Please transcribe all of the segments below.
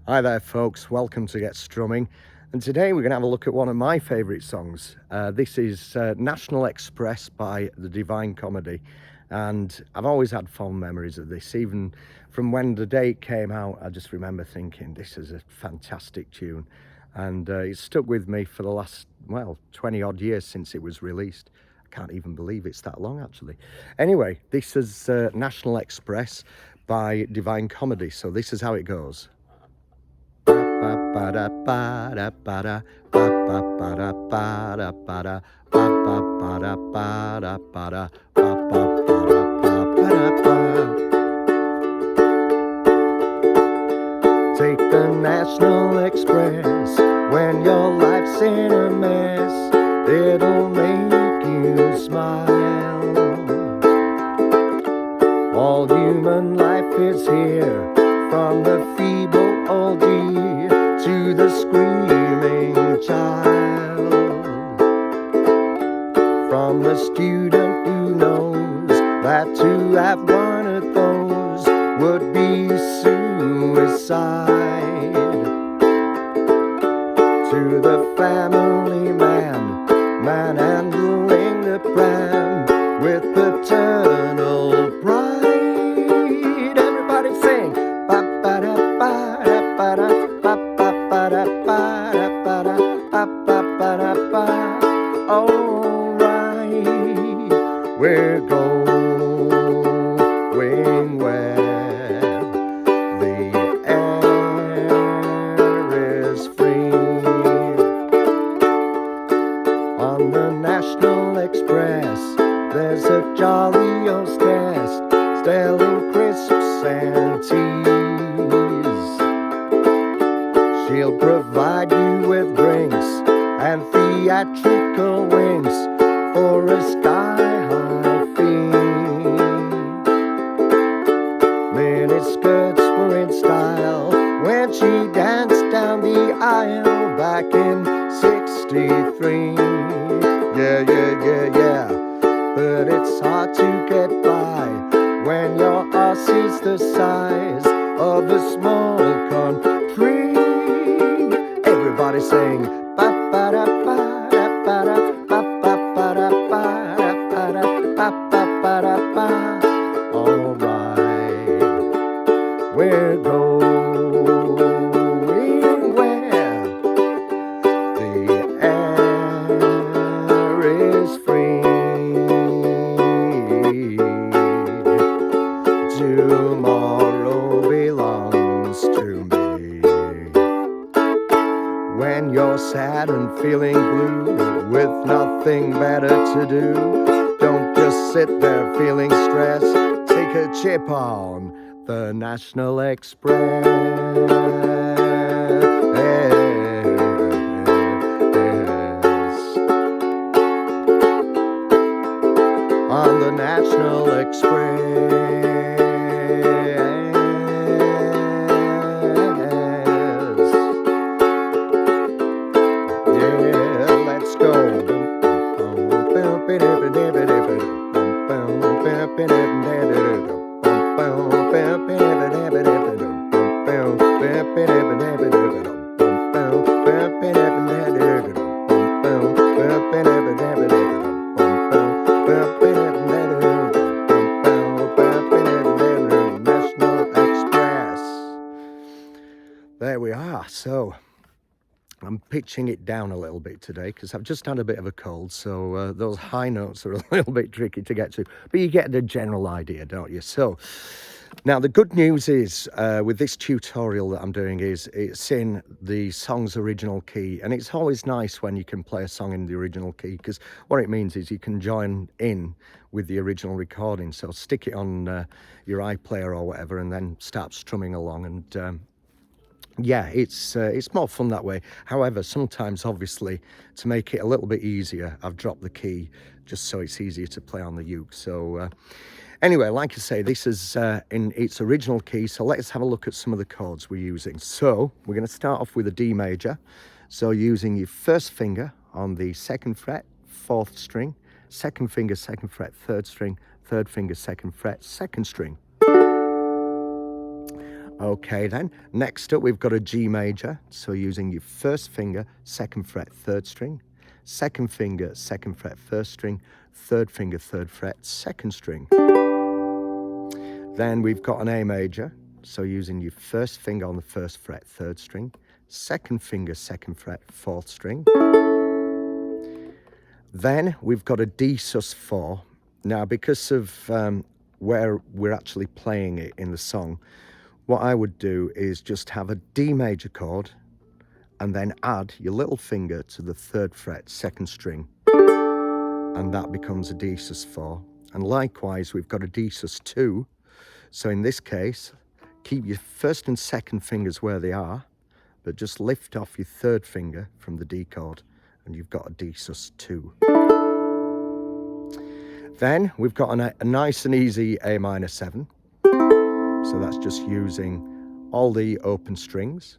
Hi there folks, welcome to Get Strumming, and today we're going to have a look at one of my favourite songs. This is National Express by the Divine Comedy, and I've always had fond memories of this. Even from when the day it came out, I just remember thinking this is a fantastic tune, and it's stuck with me for the last, 20 odd years since it was released. I can't even believe it's that long actually. Anyway, this is National Express by Divine Comedy, so this is how it goes. Take the National Express when your life's in a mess. It'll make you smile. All human life is here, from the feeble oldie to the screaming child. From the student who knows that to have one of those would be suicide, to the family man handling the pram with paternal pride. Everybody sing. Alright, we're going where the air is free. On the National Express, there's a jolly hostess selling crisps and teas. She'll provide you with drinks and theatrical winks for a sky-high fee. Miniskirts were in style when she danced down the aisle back in '63. Yeah. But it's hard to get by when your ass is the size of a small country. Everybody sing. Alright, we're going where the air is free. Tomorrow belongs to me. When you're sad and feeling blue, with nothing better to do, don't just sit there feeling stressed. Take a chip on the National Express. On the National Express. Yeah, let's go. There we are. So I'm pitching it down a little bit today because I've just had a bit of a cold, so those high notes are a little bit tricky to get to, but you get the general idea, don't you? So now the good news is with this tutorial that I'm doing is it's in the song's original key, and it's always nice when you can play a song in the original key, because what it means is you can join in with the original recording. So stick it on your iPlayer or whatever and then start strumming along, and yeah, it's more fun that way. However, sometimes obviously to make it a little bit easier, I've dropped the key just so it's easier to play on the uke. So anyway, like I say, this is in its original key, so let's have a look at some of the chords we're using. So we're going to start off with a D major, so using your first finger on the 2nd fret, 4th string, 2nd finger, 2nd fret, 3rd string, 3rd finger, 2nd fret, 2nd string. Okay then, next up we've got a G major, so using your first finger, second fret, third string, second finger, second fret, first string, third finger, third fret, second string. Then we've got an A major, so using your first finger on the first fret, third string, second finger, second fret, fourth string. Then we've got a D sus4. Now, because of where we're actually playing it in the song, what I would do is just have a D major chord and then add your little finger to the third fret, second string, and that becomes a D sus4. And likewise, we've got a D sus2. So in this case, keep your first and second fingers where they are, but just lift off your third finger from the D chord, and you've got a D sus2. Then we've got a nice and easy A minor 7. So that's just using all the open strings.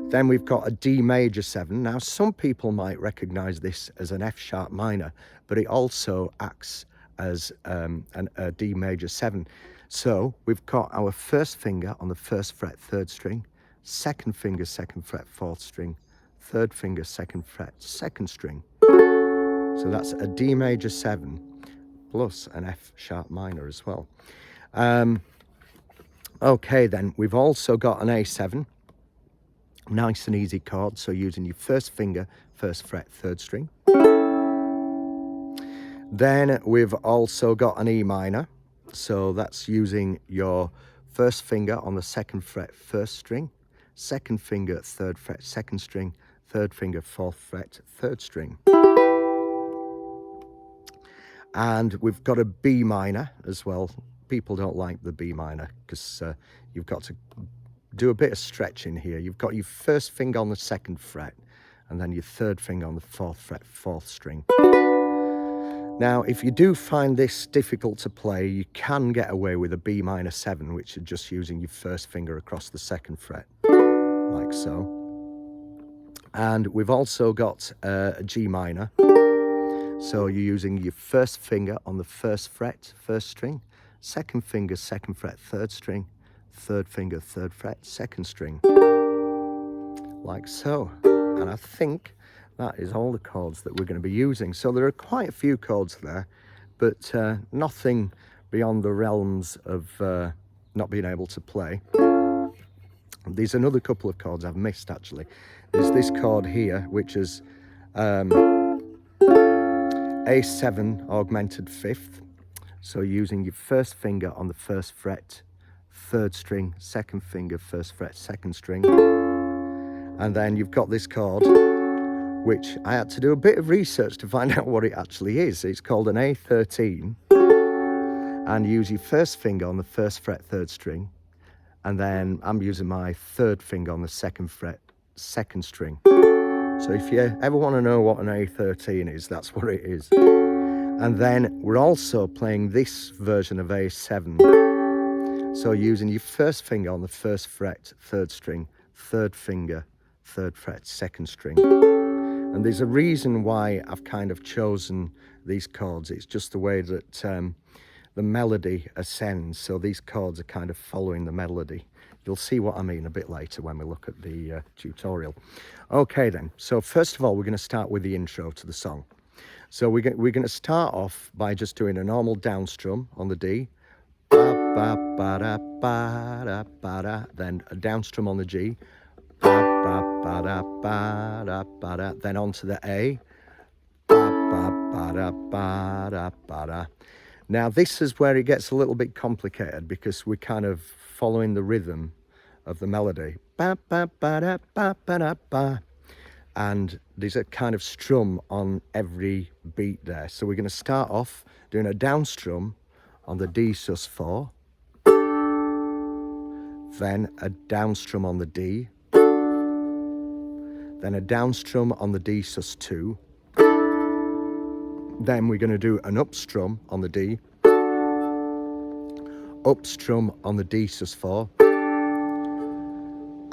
Then we've got a D major 7. Now, some people might recognize this as an F sharp minor, but it also acts as a D major 7. So we've got our first finger on the first fret, third string, second finger, second fret, fourth string, third finger, second fret, second string. So that's a D major 7 plus an F sharp minor as well. Okay then, we've also got an A7, nice and easy chord, so using your first finger, first fret, third string. Then we've also got an E minor, so that's using your first finger on the second fret, first string, second finger, third fret, second string, third finger, fourth fret, third string. And we've got a B minor as well. People don't like the B minor because you've got to do a bit of stretching here. You've got your first finger on the second fret and then your third finger on the fourth fret, fourth string. Now, if you do find this difficult to play, you can get away with a B minor 7, which is just using your first finger across the second fret, like so. And we've also got a G minor. So you're using your first finger on the first fret, first string, second finger, second fret, third string, third finger, third fret, second string, like so. And I think that is all the chords that we're going to be using. So there are quite a few chords there, but nothing beyond the realms of not being able to play. There's another couple of chords I've missed actually. There's this chord here, which is A7 augmented fifth. So using your first finger on the first fret, third string, second finger, first fret, second string. And then you've got this chord, which I had to do a bit of research to find out what it actually is. It's called an A13. And use your first finger on the first fret, third string. And then I'm using my third finger on the second fret, second string. So if you ever want to know what an A13 is, that's what it is. And then we're also playing this version of A7. So using your first finger on the first fret, third string, third finger, third fret, second string. And there's a reason why I've kind of chosen these chords. It's just the way that the melody ascends. So these chords are kind of following the melody. You'll see what I mean a bit later when we look at the tutorial. Okay then, so first of all, we're going to start with the intro to the song. So we're going to start off by just doing a normal down strum on the D, ba, ba, ba, da, ba, da, ba, da. Then a down strum on the G, ba, ba, ba, da, ba, da, ba, da. Then onto the A, ba, ba, ba, da, ba, da, ba, da. Now this is where it gets a little bit complicated because we're kind of following the rhythm of the melody, ba, ba, ba, da, ba, ba, da, ba. And there's a kind of strum on every beat there. So we're going to start off doing a down strum on the D sus4, then a down strum on the D, then a down strum on the D sus2, then we're going to do an up strum on the D, up strum on the D sus4,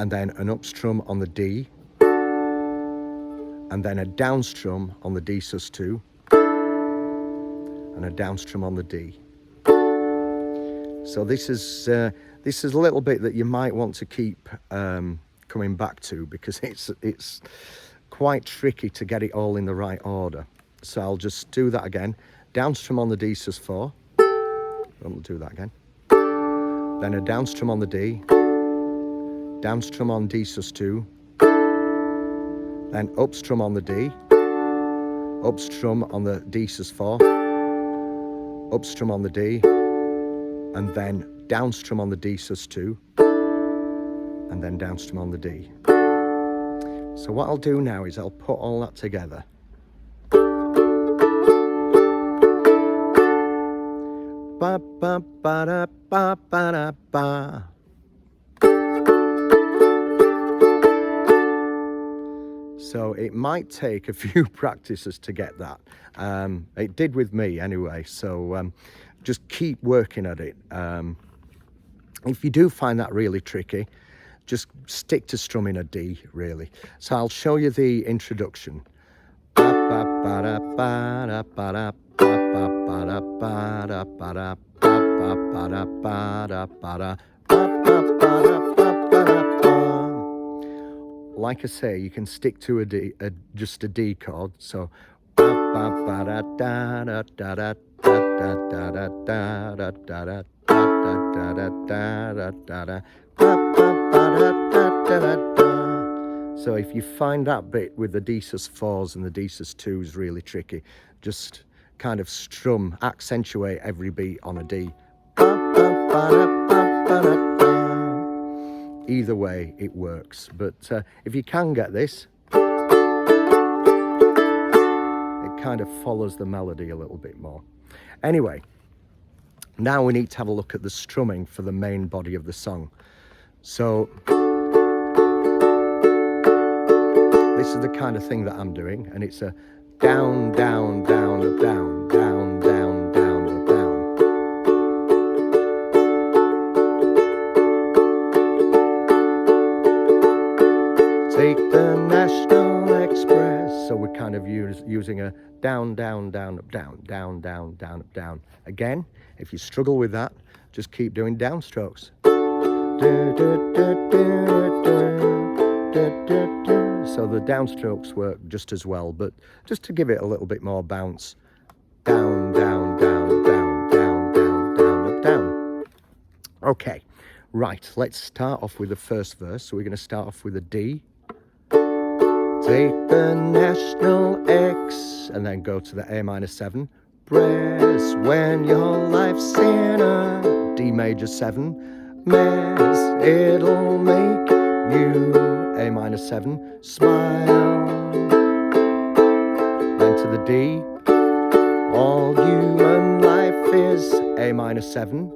and then an up strum on the D, and then a down strum on the D sus2, and a down strum on the D. So this is This is a little bit that you might want to keep coming back to, because it's quite tricky to get it all in the right order. So I'll just do that again. Down strum on the D sus4. I'll do that again. Then a down strum on the D. Down strum on D sus2. Then up strum on the D. Up strum on the D sus4. Up strum on the D. And then down strum on the D sus2. And then down strum on the D. So what I'll do now is I'll put all that together. Ba ba ba da ba ba da ba. So it might take a few practices to get that. It did with me anyway, so just keep working at it. If you do find that really tricky, just stick to strumming a D, really. So I'll show you the introduction. Like I say, you can stick to a D, just a D chord. So so if you find that bit with the D sus4s and the D sus2s really tricky, just kind of strum, accentuate every beat on a D. Either way, it works. But if you can get this, it kind of follows the melody a little bit more. Anyway, now we need to have a look at the strumming for the main body of the song. So this is the kind of thing that I'm doing, and it's a down, down, down, up, down, down, down, down, up, down. Take the National Express. So we're kind of using a down, down, down, up, down, down, down, down, up, down. Again, if you struggle with that, just keep doing downstrokes. So the downstrokes work just as well, but just to give it a little bit more bounce. Down, down, down, down, down, down, down, up, down. Okay, right, let's start off with the first verse. So we're going to start off with a D. Take the National X, and then go to the A minor 7. Press when your life's in a D major 7 mess. It'll make you A minor 7 smile. Then to the D. All human life is A minor 7.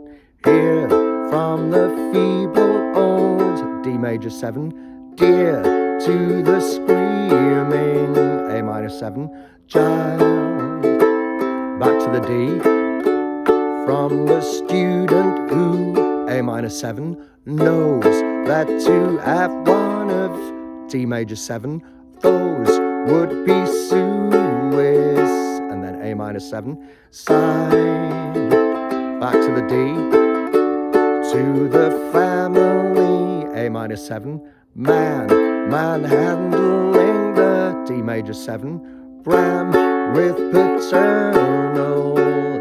Hear from the feeble old D major 7. Dear to the screaming A minor 7 child. Back to the D. From the student who A minor 7 knows that to have one of D major 7, those would be Suez. And then A minor 7 side. Back to the D. To the family A minor 7 man handling the D major 7 Bram with paternal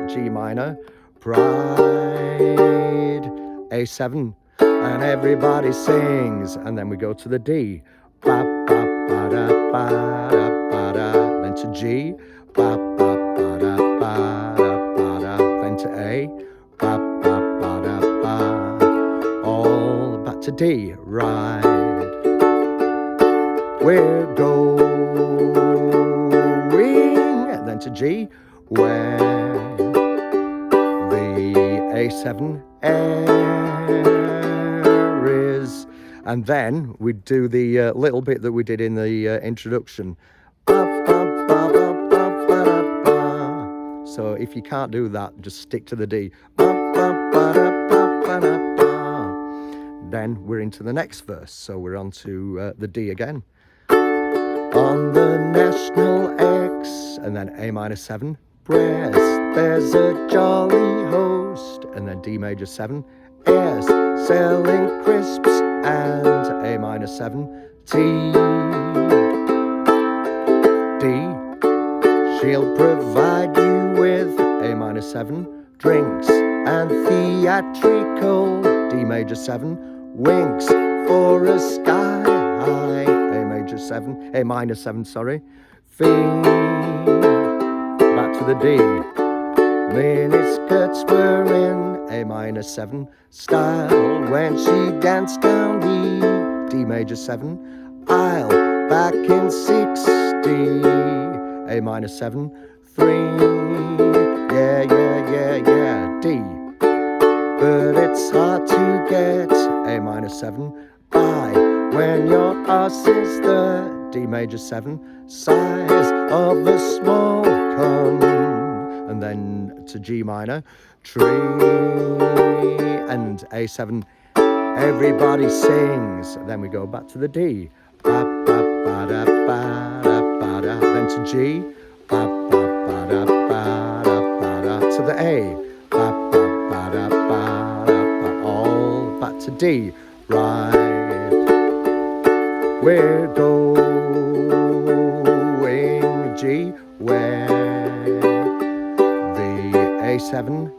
G minor pride. A7, and everybody sings, and then we go to the D. Ba, ba, ba, da, ba, da, ba, da. Then to G. Ba, ba, ba, da, ba, da, ba, da. Then to A. Ba, ba, ba, da, ba. All back to D. Right. We're going, and then to G, where the A7 air is. And then we do the little bit that we did in the introduction. So if you can't do that, just stick to the D. Then we're into the next verse. So we're on to the D again. On the National X, and then A minor 7 breast, there's a jolly host, and then D major 7 S, selling crisps and A minor 7, T, D, she'll provide you with A minor 7, drinks and theatrical, D major 7, winks for a sky high, A major 7, A minor 7, sorry, fee, back to the D, miniskirts were in A minor 7 style when she danced down D major 7 aisle back in 60, A minor 7, 3, yeah, D, but it's hard to get A minor 7 by when your ass is the D major 7 size of a small cone, and then to G minor, tree, and A7, everybody sings. Then we go back to the D, ba, ba, ba, da, ba, da, ba, da. Then to G, ba, ba, ba, da, ba, da, ba, da. To the A, ba, ba, ba, da, ba, da, ba. All back to D, right, we're going G, where A7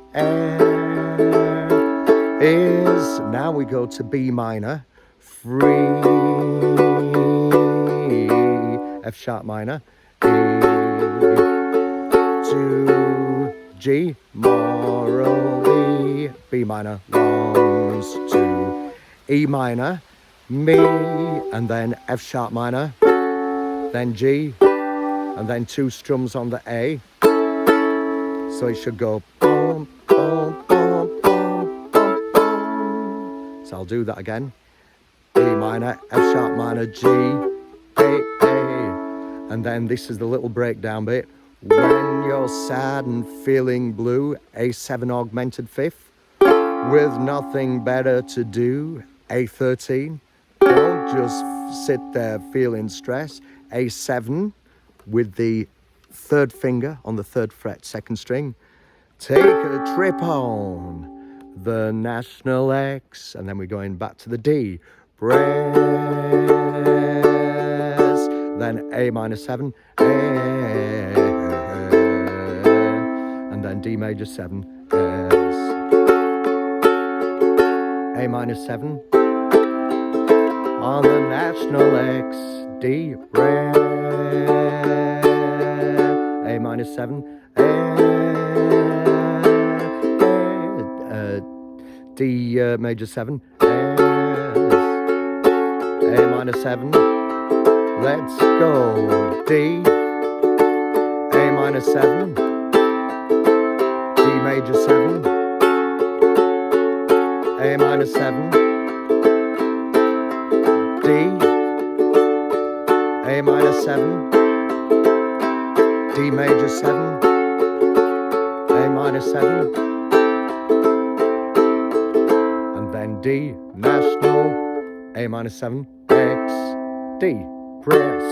is, now we go to B minor, free, F sharp minor, E to G, morally, B minor, longs to E minor, me, and then F sharp minor, then G, and then 2 strums on the A. So it should go boom, boom, boom, boom, boom, boom. So I'll do that again. B minor, F sharp minor, G, A, and then this is the little breakdown bit. When you're sad and feeling blue, A7 augmented 5th, with nothing better to do, A13. Don't just sit there feeling stress. A7 with the 3rd finger on the 3rd fret, 2nd string. Take a trip on the national X, and then we're going back to the D. Press, then A minor 7, and then D major 7, S, A minor 7 on the national X, D, press, A minor 7, D major 7, S, A minor 7, let's go, D, A minor 7, D major 7, A minor 7, D, A minor 7, D major 7, A minor 7, and then D, national, A minor 7, X, D, press.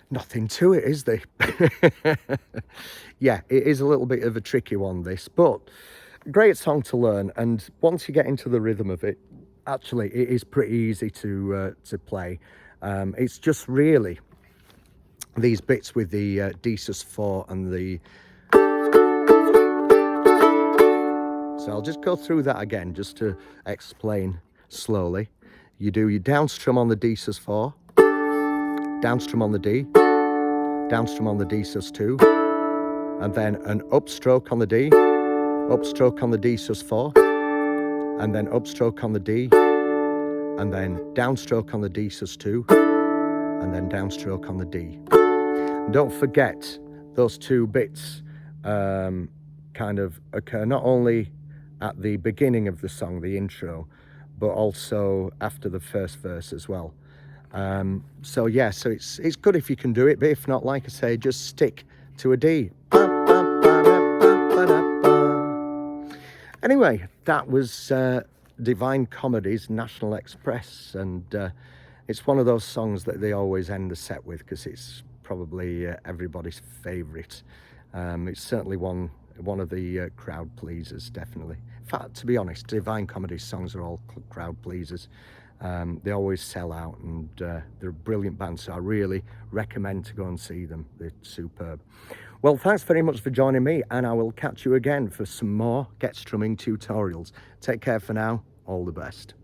Nothing to it, is there? Yeah, it is a little bit of a tricky one, this, but great song to learn, and once you get into the rhythm of it, actually it is pretty easy to play. It's just really these bits with the D sus4 and the... So I'll just go through that again just to explain slowly. You do your down strum on the D sus4, down strum on the D, down strum on the D sus2, and then an upstroke on the D, upstroke on the D sus4, and then upstroke on the D, and then downstroke on the D sus2, and then downstroke on the D. And don't forget, those 2 bits kind of occur not only at the beginning of the song, the intro, but also after the first verse as well. So yeah, so it's good if you can do it, but if not, like I say, just stick to a D. Anyway, that was Divine Comedy's National Express, and it's one of those songs that they always end the set with because it's probably everybody's favourite. It's certainly one one of the crowd pleasers, definitely. In fact, to be honest, Divine Comedy songs are all crowd pleasers. They always sell out, and they're a brilliant band, so I really recommend to go and see them. They're superb. Well, thanks very much for joining me, and I will catch you again for some more Get Strumming tutorials. Take care for now. All the best.